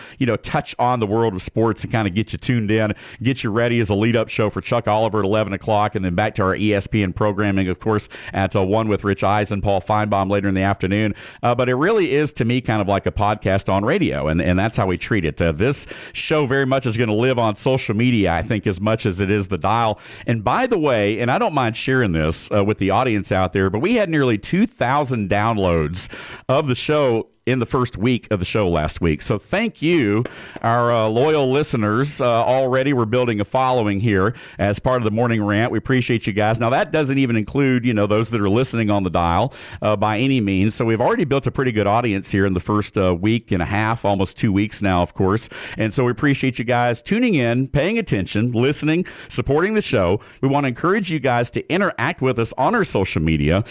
touch on the world of sports and kind of get you tuned in, get you ready as a lead-up show for Chuck Oliver at 11 o'clock, and then back to our ESPN programming, of course, at 1 with Rich Eisen, Paul Feinbaum later in the afternoon. But it really is, to me, kind of like a podcast on radio, and that's how we treat it. This show very much is going to live on social media, I think, as much as it is the dial. And by the way, and I don't mind sharing this with the audience out there, but we had nearly 2,000 downloads of the show in the first week of the show last week. So thank you, our loyal listeners. Already we're building a following here as part of the Morning Rant. We appreciate you guys. Now, that doesn't even include, those that are listening on the dial by any means. So we've already built a pretty good audience here in the first week and a half, almost 2 weeks now, of course. And so we appreciate you guys tuning in, paying attention, listening, supporting the show. We want to encourage you guys to interact with us on our social media.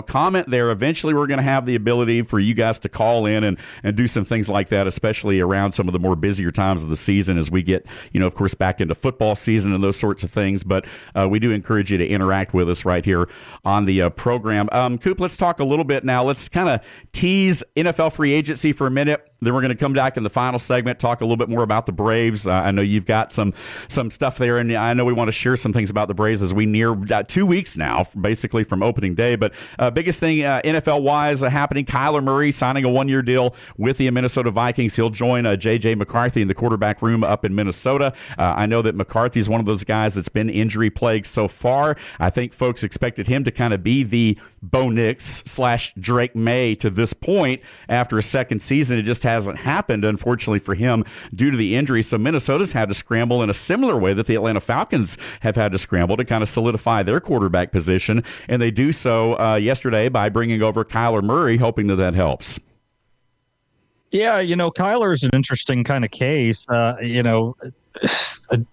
Comment there. Eventually, we're going to have the ability for you guys to call in and do some things like that, especially around some of the more busier times of the season as we get, of course, back into football season and those sorts of things. But we do encourage you to interact with us right here on the program. Coop, let's talk a little bit now. Let's kind of tease NFL free agency for a minute. Then we're going to come back in the final segment, talk a little bit more about the Braves. I know you've got some stuff there, and I know we want to share some things about the Braves as we near 2 weeks now, basically from opening day. But biggest thing NFL-wise happening, Kyler Murray signing a one-year deal with the Minnesota Vikings. He'll join J.J. McCarthy in the quarterback room up in Minnesota. I know that McCarthy is one of those guys that's been injury-plagued so far. I think folks expected him to kind of be the Bo Nix / Drake May to this point after a second season. It just hasn't happened, unfortunately, for him due to the injury. So Minnesota's had to scramble in a similar way that the Atlanta Falcons have had to scramble to kind of solidify their quarterback position. And they do so yesterday by bringing over Kyler Murray, hoping that helps. Yeah, Kyler is an interesting kind of case. The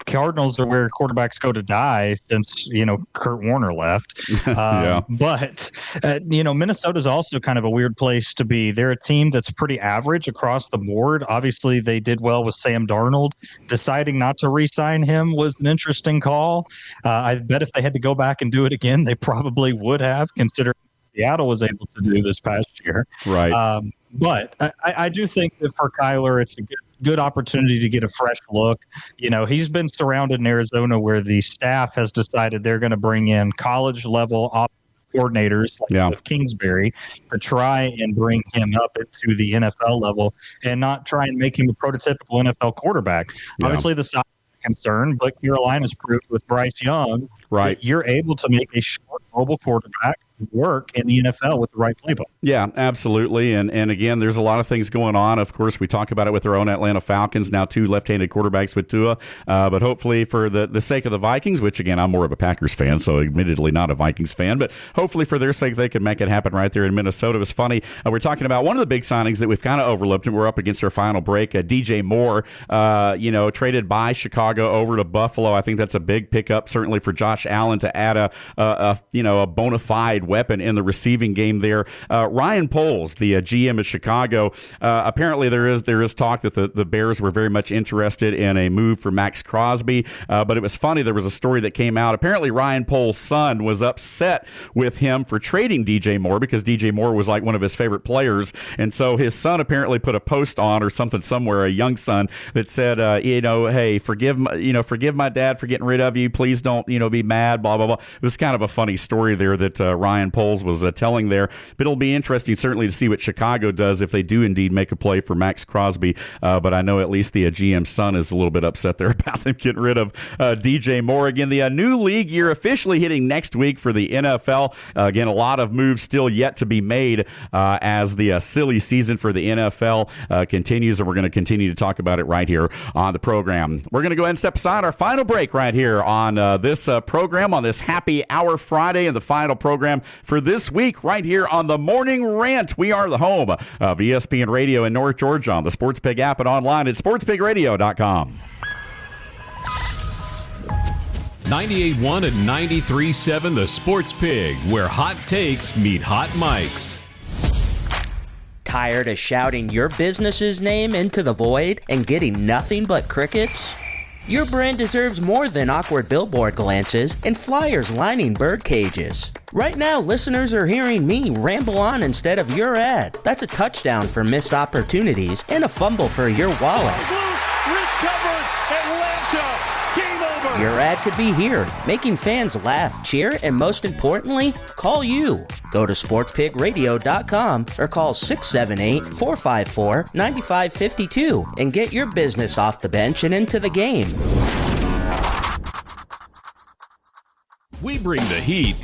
Cardinals are where quarterbacks go to die since, Kurt Warner left. Yeah. But, Minnesota's also kind of a weird place to be. They're a team that's pretty average across the board. Obviously, they did well with Sam Darnold. Deciding not to re-sign him was an interesting call. I bet if they had to go back and do it again, they probably would have, considering Seattle was able to do this past year. Right. But I do think that for Kyler, it's a good opportunity to get a fresh look. He's been surrounded in Arizona where the staff has decided they're going to bring in college-level coordinators like Kingsbury to try and bring him up into the NFL level and not try and make him a prototypical NFL quarterback. Yeah. Obviously, the size is a concern, but Carolina's proved with Bryce Young that you're able to make a short, mobile quarterback work in the NFL with the right playbook. Yeah, absolutely. And again, there's a lot of things going on. Of course, we talk about it with our own Atlanta Falcons, now 2 left-handed quarterbacks with Tua. But hopefully for the sake of the Vikings, which again, I'm more of a Packers fan, so admittedly not a Vikings fan, but hopefully for their sake, they can make it happen right there in Minnesota. It was funny. We're talking about one of the big signings that we've kind of overlooked, and we're up against our final break. DJ Moore, traded by Chicago over to Buffalo. I think that's a big pickup, certainly for Josh Allen to add a bona fide weapon in the receiving game there. Ryan Poles, the GM of Chicago, apparently there is talk that the Bears were very much interested in a move for Max Crosby, but it was funny. There was a story that came out. Apparently Ryan Poles' son was upset with him for trading DJ Moore because DJ Moore was like one of his favorite players, and so his son apparently put a post on or something somewhere, a young son, that said, hey, forgive my dad for getting rid of you. Please don't, be mad, blah, blah, blah. It was kind of a funny story there that Ryan Poles was telling there, but it'll be interesting certainly to see what Chicago does if they do indeed make a play for Max Crosby, but I know at least the GM's son is a little bit upset there about them getting rid of DJ Moore. Again, the new league year officially hitting next week for the NFL. Again, a lot of moves still yet to be made as the silly season for the NFL continues, and we're going to continue to talk about it right here on the program. We're going to go ahead and step aside our final break right here on this program on this Happy Hour Friday, and the final program for this week right here on the Morning Rant. We are the home of ESPN Radio in North Georgia on the Sports Pig app and online at sportspigradio.com. 98.1 and 93.7 The Sports Pig, where hot takes meet hot mics. Tired of shouting your business's name into the void and getting nothing but crickets? Your brand deserves more than awkward billboard glances and flyers lining bird cages. Right now, listeners are hearing me ramble on instead of your ad. That's a touchdown for missed opportunities and a fumble for your wallet. Loose, recovered, Atlanta, game over. Your ad could be here, making fans laugh, cheer, and most importantly, call you. Go to sportspigradio.com or call 678-454-9552 and get your business off the bench and into the game. We bring the heat,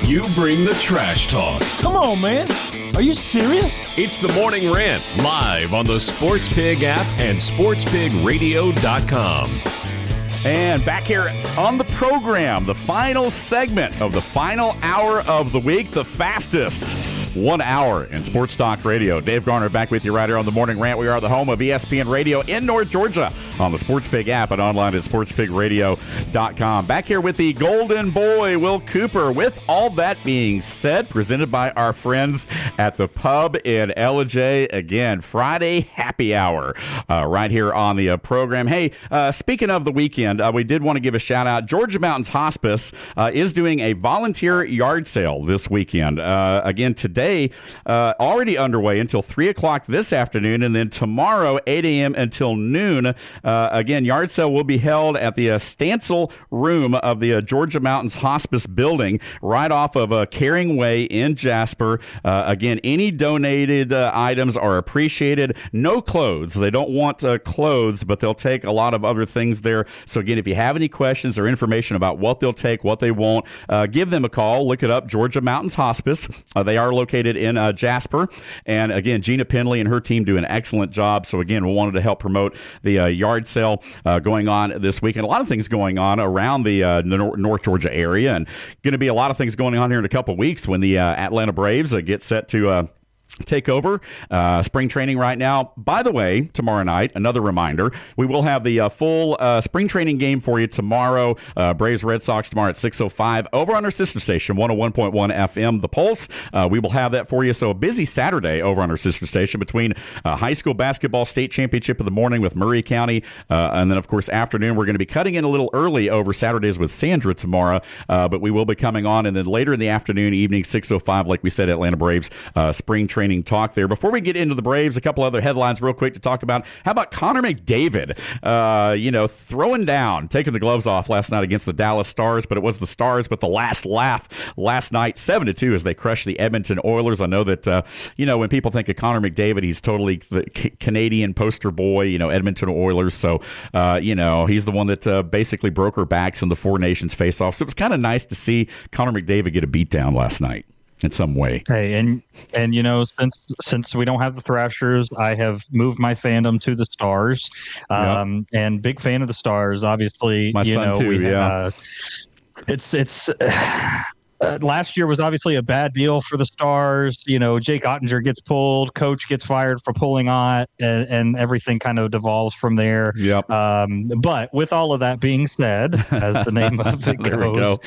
You bring the trash talk. Come on, man. Are you serious? It's the Morning Rant, live on the Sports Pig app and sportspigradio.com. And back here on the program, the final segment of the final hour of the week, the fastest 1 hour in sports talk radio. Dave Garner back with you right here on the Morning Rant. We are the home of ESPN Radio in North Georgia on the Sports Pig app and online at sportspigradio.com. Back here with the Golden Boy, Will Cooper. With all that being said, presented by our friends at the pub in L.J. Again, Friday happy hour right here on the program. Hey, speaking of the weekend, we did want to give a shout out. Georgia Mountains Hospice is doing a volunteer yard sale this weekend. Again, today, already underway until 3 o'clock this afternoon, and then tomorrow, 8 a.m. until noon. Again, yard sale will be held at the Stancil room of the Georgia Mountains Hospice building right off of Caring Way in Jasper. Again, any donated items are appreciated. No clothes. They don't want clothes, but they'll take a lot of other things there. So again, if you have any questions or information about what they'll take, what they won't, give them a call. Look it up, Georgia Mountains Hospice. They are located in Jasper. And again, Gina Penley and her team do an excellent job. So again, we wanted to help promote the yard sale going on this weekend. A lot of things going on around the North Georgia area, and going to be a lot of things going on here in a couple weeks when the Atlanta Braves get set to take over spring training right now. By the way, tomorrow night, another reminder, we will have the full spring training game for you tomorrow. Braves Red Sox tomorrow at 6:05 over on our sister station, 101.1 FM, The Pulse. We will have that for you. So a busy Saturday over on our sister station between high school basketball state championship in the morning with Murray County. And then, of course, afternoon, we're going to be cutting in a little early over Saturdays with Sandra tomorrow. But we will be coming on. And then later in the afternoon, evening, 6:05, like we said, Atlanta Braves spring training talk there. Before we get into the Braves, a couple other headlines real quick to talk about. How about Connor McDavid, throwing down, taking the gloves off last night against the Dallas Stars, but it was the Stars with the last laugh last night, 7-2 as they crushed the Edmonton Oilers. I know that, when people think of Connor McDavid, he's totally the Canadian poster boy, Edmonton Oilers. So, he's the one that basically broke our backs in the Four Nations face-off. So it was kind of nice to see Connor McDavid get a beatdown last night in some way. Hey, and since we don't have the Thrashers, I have moved my fandom to the Stars. And big fan of the Stars, obviously. My son too, it's last year was obviously a bad deal for the Stars. Jake Ottinger gets pulled, coach gets fired for pulling Ott, and everything kind of devolves from there. Yep. But with all of that being said, as the name of it goes,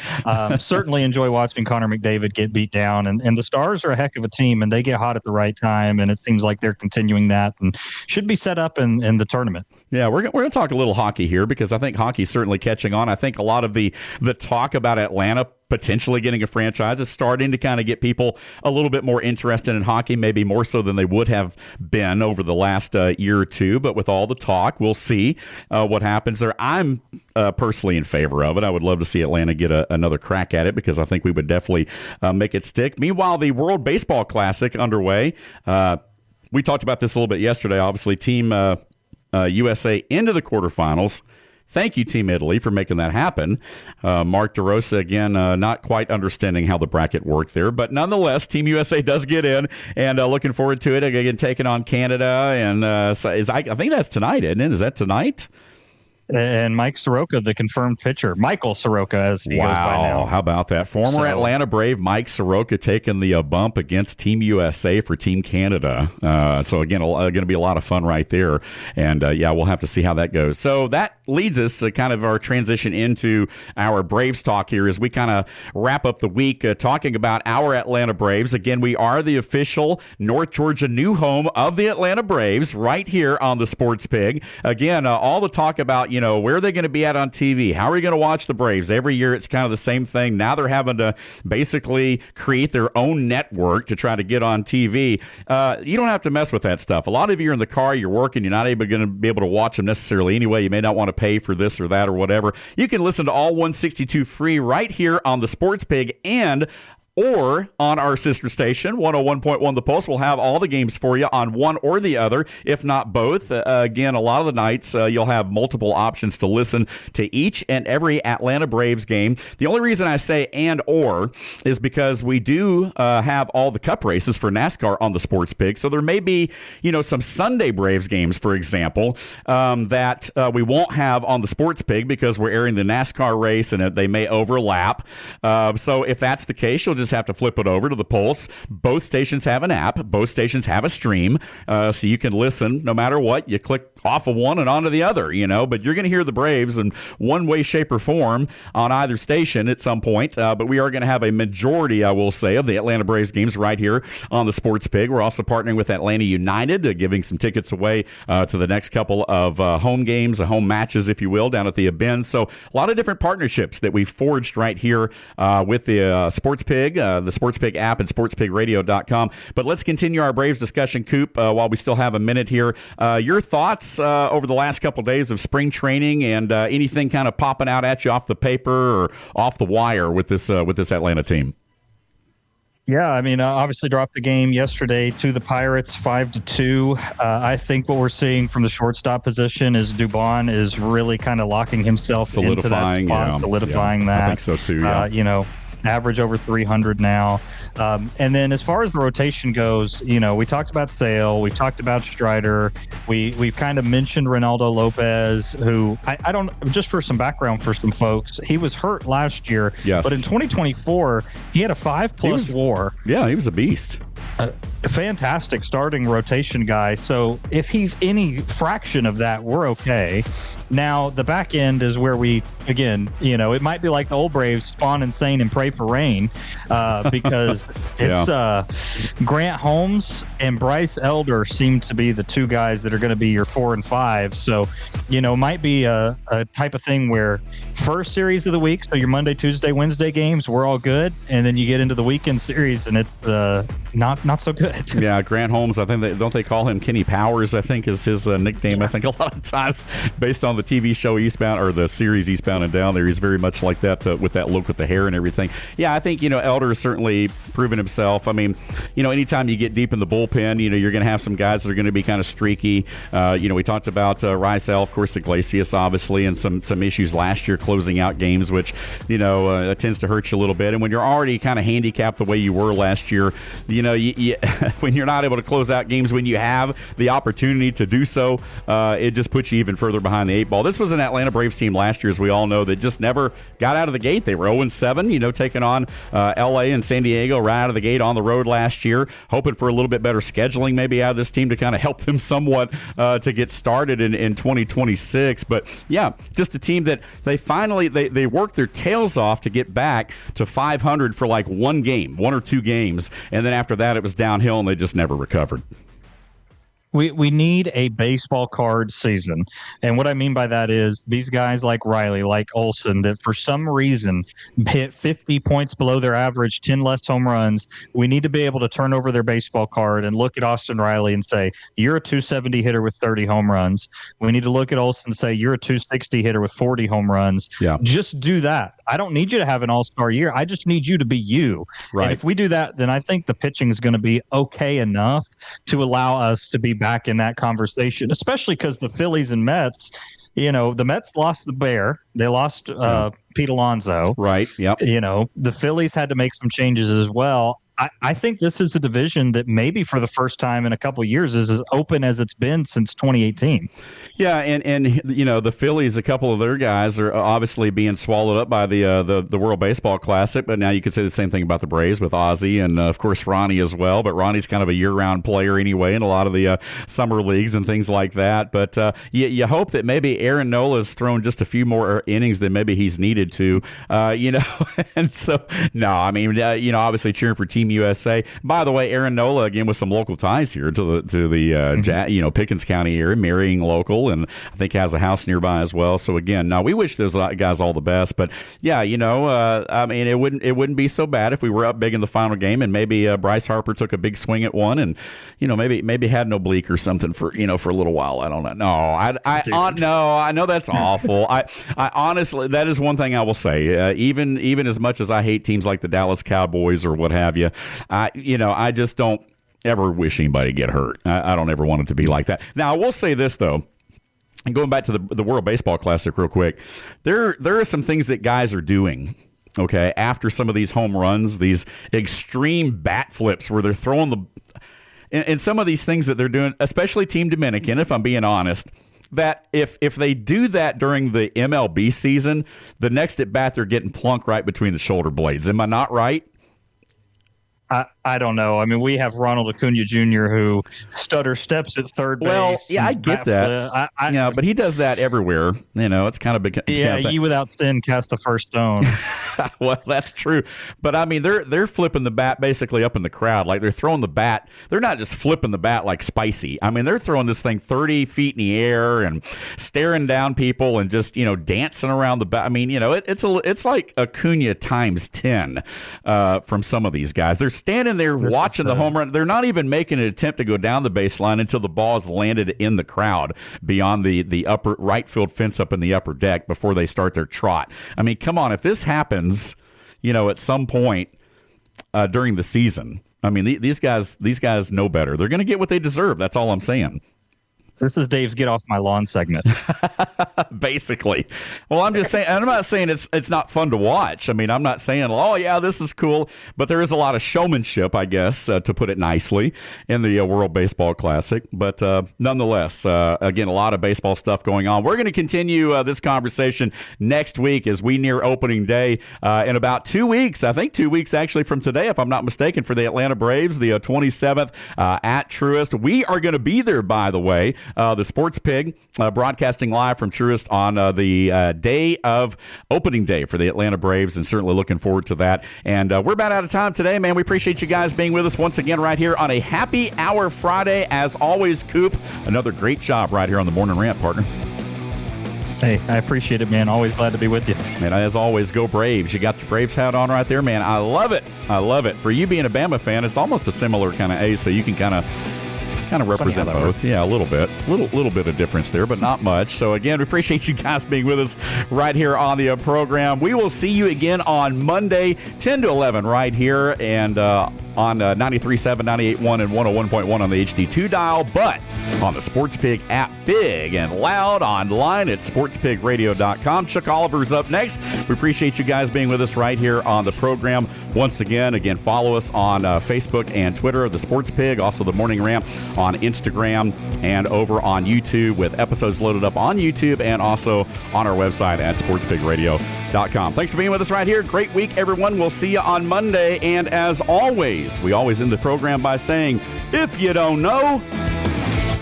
certainly enjoy watching Connor McDavid get beat down. And the Stars are a heck of a team, and they get hot at the right time, and it seems like they're continuing that and should be set up in the tournament. Yeah, we're going to talk a little hockey here because I think hockey's certainly catching on. I think a lot of the talk about Atlanta potentially getting a franchise is starting to kind of get people a little bit more interested in hockey, maybe more so than they would have been over the last year or two. But with all the talk, we'll see what happens there. I'm personally in favor of it. I would love to see Atlanta get another crack at it because I think we would definitely make it stick. Meanwhile, the World Baseball Classic underway. We talked about this a little bit yesterday. Obviously, Team USA into the quarterfinals. Thank you, Team Italy, for making that happen. Mark DeRosa, again, not quite understanding how the bracket worked there. But nonetheless, Team USA does get in, and looking forward to it. Again, taking on Canada. And I think that's tonight, isn't it? Is that tonight? And Mike Soroka, the confirmed pitcher. Michael Soroka, as he goes by now. How about that? Former Atlanta Brave Mike Soroka taking the bump against Team USA for Team Canada. So, again, going to be a lot of fun right there. And, we'll have to see how that goes. So that leads us to kind of our transition into our Braves talk here as we kind of wrap up the week talking about our Atlanta Braves. Again, we are the official North Georgia new home of the Atlanta Braves right here on the Sports Pig. Again, all the talk about, where are they going to be at on TV? How are you going to watch the Braves? Every year it's kind of the same thing. Now they're having to basically create their own network to try to get on TV. You don't have to mess with that stuff. A lot of you are in the car, you're working, you're not going to be able to watch them necessarily anyway. You may not want to pay for this or that or whatever. You can listen to all 162 free right here on the Sports Pig and or on our sister station, 101.1 The Pulse. We'll have all the games for you on one or the other, if not both. Again, a lot of the nights you'll have multiple options to listen to each and every Atlanta Braves game. The only reason I say and or is because we do have all the cup races for NASCAR on the Sports Pig. So there may be, some Sunday Braves games, for example, that we won't have on the Sports Pig because we're airing the NASCAR race and they may overlap. So if that's the case, you'll just have to flip it over to the Pulse. Both stations have an app. Both stations have a stream. So you can listen no matter what. You click off of one and onto the other, but you're going to hear the Braves in one way, shape, or form on either station at some point. But we are going to have a majority, I will say, of the Atlanta Braves games right here on the Sports Pig. We're also partnering with Atlanta United, giving some tickets away to the next couple of home games, home matches, if you will, down at the Abend. So a lot of different partnerships that we've forged right here with the Sports Pig, the Sports Pig app, and sportspigradio.com. But let's continue our Braves discussion, Coop, while we still have a minute here. Your thoughts over the last couple of days of spring training and anything kind of popping out at you off the paper or off the wire with this Atlanta team? Yeah, I mean, obviously dropped the game yesterday to the Pirates 5-2. I think what we're seeing from the shortstop position is Dubon is really kind of locking himself into that spot, solidifying that. I think so too, yeah. Average over 300 now. And then as far as the rotation goes, we talked about Sale, we've talked about Strider, we've kind of mentioned Ronaldo Lopez, who I don't, just for some background for some folks, he was hurt last year, but in 2024 he had a 5+ WAR. Yeah, he was a beast. A fantastic starting rotation guy. So if he's any fraction of that, we're okay. Now the back end is where we, again, it might be like the old Braves, spawn insane and pray for rain, because it's Grant Holmes and Bryce Elder seem to be the two guys that are going to be your 4 and 5. So, might be a type of thing where first series of the week, so your Monday, Tuesday, Wednesday games, we're all good, and then you get into the weekend series and it's not so good. Yeah, Grant Holmes, I think don't they call him Kenny Powers, I think is his nickname. I think a lot of times based on the TV show Eastbound, or the series Eastbound and Down there, he's very much like that with that look with the hair and everything. Yeah, I think, Elder has certainly proven himself. I mean, anytime you get deep in the bullpen, you're going to have some guys that are going to be kind of streaky. We talked about Rysel, of course, Iglesias, obviously, and some issues last year closing out games, which, tends to hurt you a little bit. And when you're already kind of handicapped the way you were last year, when you're not able to close out games when you have the opportunity to do so, it just puts you even further behind the 8 ball. This was an Atlanta Braves team last year, as we all know, that just never got out of the gate. They were 0-7, taking on L.A. and San Diego right out of the gate on the road last year, hoping for a little bit better scheduling maybe out of this team to kind of help them somewhat to get started in 2026. But, yeah, just a team that they finally they worked their tails off to get back to 500 for like one or two games, and then after that it was downhill and they just never recovered. We need a baseball card season. And what I mean by that is these guys like Riley, like Olsen, that for some reason hit 50 points below their average, 10 less home runs. We need to be able to turn over their baseball card and look at Austin Riley and say, you're a 270 hitter with 30 home runs. We need to look at Olsen and say, you're a 260 hitter with 40 home runs. Yeah. Just do that. I don't need you to have an all-star year. I just need you to be you. Right. And if we do that, then I think the pitching is going to be okay enough to allow us to be back in that conversation, especially because the Phillies and Mets, the Mets lost the Bear. They lost Pete Alonso. Right. Yep. The Phillies had to make some changes as well. I think this is a division that maybe for the first time in a couple of years is as open as it's been since 2018. Yeah, and the Phillies, a couple of their guys are obviously being swallowed up by the World Baseball Classic, but now you could say the same thing about the Braves with Ozzie and, of course, Ronnie as well. But Ronnie's kind of a year-round player anyway in a lot of the summer leagues and things like that. But you hope that maybe Aaron Nola's thrown just a few more innings than maybe he's needed to, And so, no, I mean, obviously cheering for Team Team USA. By the way, Aaron Nola again with some local ties here to the Pickens County area, marrying local, and I think has a house nearby as well. So again, now we wish those guys all the best. But yeah, I mean, it wouldn't be so bad if we were up big in the final game, and maybe Bryce Harper took a big swing at one, and maybe had an oblique or something for a little while. I don't know. No, I know that's awful. I honestly, that is one thing I will say. Even as much as I hate teams like the Dallas Cowboys or what have you, I just don't ever wish anybody get hurt. I don't ever want it to be like that. Now, I will say this though. And going back to the World Baseball Classic real quick, there are some things that guys are doing, okay, after some of these home runs, these extreme bat flips where they're throwing and some of these things that they're doing, especially Team Dominican, if I'm being honest, that if they do that during the MLB season, the next at bat they're getting plunked right between the shoulder blades. Am I not right? I don't know. I mean, we have Ronald Acuna Jr. who stutter steps at third base. Well, yeah, I get that. But he does that everywhere. It's kind of ye without sin cast the first stone. Well, that's true. But I mean, they're flipping the bat basically up in the crowd. Like they're throwing the bat. They're not just flipping the bat like Spicy. I mean, they're throwing this thing 30 feet in the air and staring down people and just dancing around the bat. I mean, it's like Acuna times 10 from some of these guys. They're standing there watching the home run. They're not even making an attempt to go down the baseline until the ball is landed in the crowd beyond the upper right field fence up in the upper deck before they start their trot. I mean, come on, if this happens, at some point during the season, I mean, these guys know better. They're going to get what they deserve. That's all I'm saying. This is Dave's Get Off My Lawn segment. Basically. Well, I'm just saying, I'm not saying it's not fun to watch. I mean, I'm not saying, oh, yeah, this is cool. But there is a lot of showmanship, I guess, to put it nicely, in the World Baseball Classic. But nonetheless, again, a lot of baseball stuff going on. We're going to continue this conversation next week as we near opening day in about 2 weeks. I think 2 weeks actually from today, if I'm not mistaken, for the Atlanta Braves, the 27th at Truist. We are going to be there, by the way. The Sports Pig broadcasting live from Truist on the day of opening day for the Atlanta Braves, and certainly looking forward to that. And we're about out of time today, man. We appreciate you guys being with us once again right here on a Happy Hour Friday. As always, Coop, another great job right here on the Morning Rant, partner. Hey, I appreciate it, man. Always glad to be with you. And as always, go Braves. You got the Braves hat on right there, man. I love it. I love it. For you being a Bama fan, it's almost a similar kind of A, so you can kind of represent both. Works. Yeah, a little bit. Little bit of difference there, but not much. So again, we appreciate you guys being with us right here on the program. We will see you again on Monday, 10 to 11 right here, and on 93.7, 98.1, and 101.1 on the HD2 dial, but on the Sports Pig app, big and loud online at sportspigradio.com. Chuck Oliver's up next. We appreciate you guys being with us right here on the program. Once again, follow us on Facebook and Twitter, the Sports Pig, also the Morning Rant on Instagram and over on YouTube, with episodes loaded up on YouTube and also on our website at sportspigradio.com. Thanks for being with us right here. Great week, everyone. We'll see you on Monday. And as always, we always end the program by saying, if you don't know,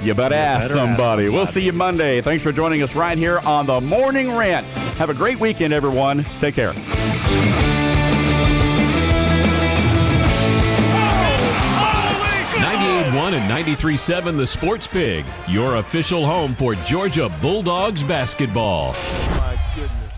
you better ask somebody. We'll see you Monday. Thanks for joining us right here on the Morning Rant. Have a great weekend, everyone. Take care. 98.1 and 93.7 The Sports Pig, your official home for Georgia Bulldogs basketball. My goodness.